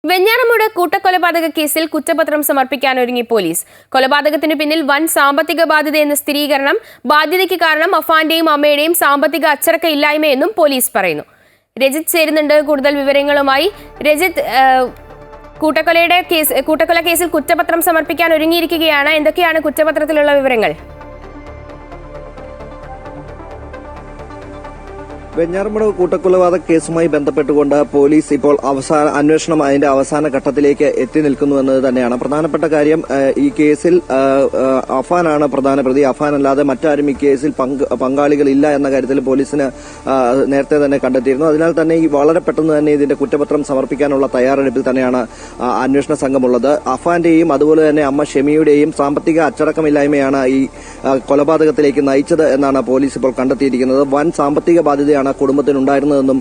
വെഞ്ഞാറമൂട് കൂട്ടക്കൊലപാതക കേസിൽ കുറ്റപത്രം സമർപ്പിക്കാനൊരുങ്ങി പോലീസ്. കൊലപാതകത്തിനു പിന്നിൽ വൻ സാമ്പത്തിക ബാധ്യതയെന്ന സ്ഥിരീകരണം. ബാധ്യതയ്ക്ക് കാരണം അഫാന്റെയും അമ്മയുടെയും സാമ്പത്തിക അച്ചടക്ക ഇല്ലായ്മയെന്നും പോലീസ് പറയുന്നു. രജിത് ചേരുന്നുണ്ട് കൂടുതൽ വിവരങ്ങളുമായി. രജിത്, കൂട്ടക്കൊല കേസിൽ കുറ്റപത്രം സമർപ്പിക്കാൻ ഒരുങ്ങിയിരിക്കുകയാണ്. എന്തൊക്കെയാണ് കുറ്റപത്രത്തിലുള്ള വിവരങ്ങൾ? വെഞ്ഞാറമൂട് കൂട്ടക്കൊലപാതക കേസുമായി ബന്ധപ്പെട്ടുകൊണ്ട് പോലീസ് ഇപ്പോൾ അന്വേഷണം അതിന്റെ അവസാന ഘട്ടത്തിലേക്ക് എത്തി നിൽക്കുന്നുവെന്നത് തന്നെയാണ് പ്രധാനപ്പെട്ട കാര്യം. ഈ കേസിൽ അഫാനാണ് പ്രധാന പ്രതി. അഫാൻ അല്ലാതെ മറ്റാരും ഈ കേസിൽ പങ്കാളികളില്ല എന്ന കാര്യത്തിൽ പോലീസിന് നേരത്തെ തന്നെ കണ്ടെത്തിയിരുന്നു. അതിനാൽ തന്നെ ഈ വളരെ പെട്ടെന്ന് തന്നെ ഇതിന്റെ കുറ്റപത്രം സമർപ്പിക്കാനുള്ള തയ്യാറെടുപ്പിൽ തന്നെയാണ് അന്വേഷണ സംഘമുള്ളത്. അഫാന്റെയും അതുപോലെ തന്നെ അമ്മ ഷെമിയുടെയും സാമ്പത്തിക അച്ചടക്കമില്ലായ്മയാണ് ഈ കൊലപാതകത്തിലേക്ക് നയിച്ചത് എന്നാണ് പോലീസ് ഇപ്പോൾ കണ്ടെത്തിയിരിക്കുന്നത്. വൻ സാമ്പത്തിക ബാധ്യതയാണ് കുടുംബത്തിനുണ്ടായിരുന്നതെന്നും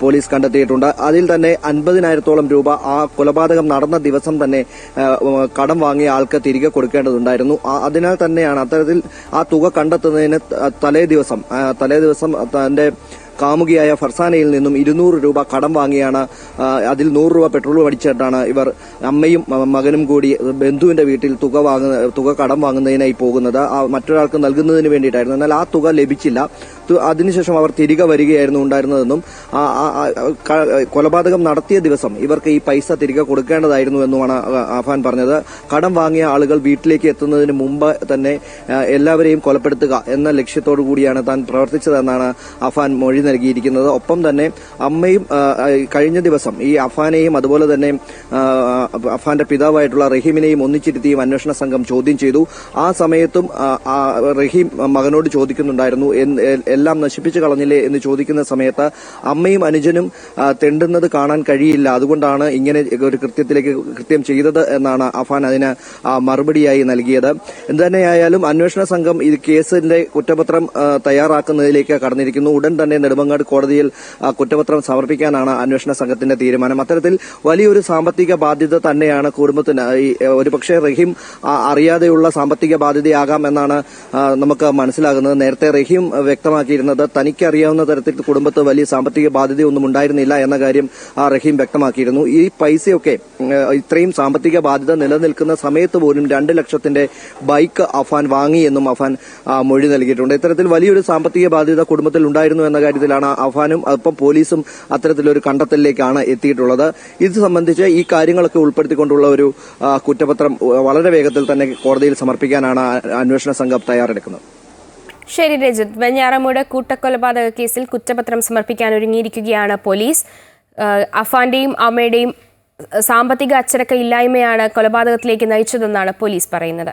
പോലീസ് കണ്ടെത്തിയിട്ടുണ്ട്. അതിൽ തന്നെ 50,000-ഓളം രൂപ ആ കൊലപാതകം നടന്ന ദിവസം തന്നെ കടം വാങ്ങിയ ആൾക്ക് തിരികെ കൊടുക്കേണ്ടതുണ്ടായിരുന്നു. അതിനാൽ തന്നെയാണ് അത്തരത്തിൽ ആ തുക കണ്ടെത്തുന്നതിന് തലേ ദിവസം തന്റെ കാമുകിയായ ഫർസാനയിൽ നിന്നും 200 രൂപ കടം വാങ്ങിയാണ് അതിൽ 100 രൂപ പെട്രോൾ അടിച്ചിട്ടാണ് ഇവർ അമ്മയും മകനും കൂടി ബന്ധുവിന്റെ വീട്ടിൽ തുക കടം വാങ്ങുന്നതിനായി പോകുന്നത്. മറ്റൊരാൾക്ക് നൽകുന്നതിന് വേണ്ടിയിട്ടായിരുന്നു. എന്നാൽ ആ തുക ലഭിച്ചില്ല. അതിനുശേഷം അവർ തിരികെ വരികയായിരുന്നു ഉണ്ടായിരുന്നതെന്നും കൊലപാതകം നടത്തിയ ദിവസം ഇവർക്ക് ഈ പൈസ തിരികെ കൊടുക്കേണ്ടതായിരുന്നു എന്നുമാണ് അഫാൻ പറഞ്ഞത്. കടം വാങ്ങിയ ആളുകൾ വീട്ടിലേക്ക് എത്തുന്നതിന് മുമ്പ് തന്നെ എല്ലാവരെയും കൊലപ്പെടുത്തുക എന്ന ലക്ഷ്യത്തോടു കൂടിയാണ് താൻ പ്രവർത്തിച്ചതെന്നാണ് അഫാൻ മൊഴി നൽകിയിരിക്കുന്നത്. ഒപ്പം തന്നെ അമ്മയും കഴിഞ്ഞ ദിവസം ഈ അഫാനെയും അതുപോലെ തന്നെ അഫാന്റെ പിതാവായിട്ടുള്ള റഹീമിനെയും ഒന്നിച്ചിരുത്തിയും അന്വേഷണ സംഘം ചോദ്യം ചെയ്തു. ആ സമയത്തും റഹീം മകനോട് ചോദിക്കുന്നുണ്ടായിരുന്നു, എല്ലാം നശിപ്പിച്ചു കളഞ്ഞില്ലേ എന്ന് ചോദിക്കുന്ന സമയത്ത് അമ്മയും അനുജനും തെണ്ടുന്നത് കാണാൻ കഴിയില്ല, അതുകൊണ്ടാണ് ഇങ്ങനെ ഒരു കൃത്യം ചെയ്തത് എന്നാണ് അഫാൻ അതിന് മറുപടിയായി നൽകിയത്. എന്തുതന്നെയായാലും അന്വേഷണ സംഘം ഈ കേസിന്റെ കുറ്റപത്രം തയ്യാറാക്കുന്നതിലേക്ക് കടന്നിരിക്കുന്നു. ഉടൻ തന്നെ നെടുമങ്ങാട് കോടതിയിൽ കുറ്റപത്രം സമർപ്പിക്കാനാണ് അന്വേഷണ സംഘത്തിന്റെ തീരുമാനം. അത്തരത്തിൽ വലിയൊരു സാമ്പത്തിക ബാധ്യത തന്നെയാണ് കുടുംബത്തിന്. ഒരുപക്ഷെ റഹീം അറിയാതെയുള്ള സാമ്പത്തിക ബാധ്യതയാകാം എന്നാണ് നമുക്ക് മനസ്സിലാകുന്നത്. നേരത്തെ റഹീം വ്യക്തമാക്കിയിരുന്നത് തനിക്കറിയാവുന്ന തരത്തിൽ കുടുംബത്ത് വലിയ സാമ്പത്തിക ബാധ്യതയൊന്നും ഉണ്ടായിരുന്നില്ല എന്ന കാര്യം റഹീം വ്യക്തമാക്കിയിരുന്നു. ഈ പൈസയൊക്കെ ഇത്രയും സാമ്പത്തിക ബാധ്യത നിലനിൽക്കുന്ന സമയത്ത് പോലും 2 ലക്ഷത്തിന്റെ ബൈക്ക് അഫാൻ വാങ്ങിയെന്നും അഫാൻ മൊഴി നൽകിയിട്ടുണ്ട്. ഇത്തരത്തിൽ വലിയൊരു സാമ്പത്തിക ബാധ്യത കുടുംബത്തിൽ ഉണ്ടായിരുന്നു എന്ന കാര്യത്തിലാണ് അഫാനും ഒപ്പം പോലീസും അത്തരത്തിലൊരു കണ്ടെത്തലിലേക്കാണ് എത്തിയിട്ടുള്ളത്. ഇത് സംബന്ധിച്ച് ഈ കാര്യങ്ങളൊക്കെ ഉൾപ്പെടുത്തിക്കൊണ്ടുള്ള ഒരു കുറ്റപത്രം വളരെ വേഗത്തിൽ തന്നെ കോടതിയിൽ സമർപ്പിക്കാനാണ് അന്വേഷണ സംഘം തയ്യാറെടുക്കുന്നത്. ശരി രജിത്, വെഞ്ഞാറമൂട് കൂട്ടക്കൊലപാതക കേസിൽ കുറ്റപത്രം സമർപ്പിക്കാൻ ഒരുങ്ങിയിരിക്കുകയാണ് പോലീസ്. അഫാന്റെയും അമ്മയുടെയും സാമ്പത്തിക അച്ചടക്ക ഇല്ലായ്മയാണ് കൊലപാതകത്തിലേക്ക് നയിച്ചതെന്നാണ് പോലീസ് പറയുന്നത്.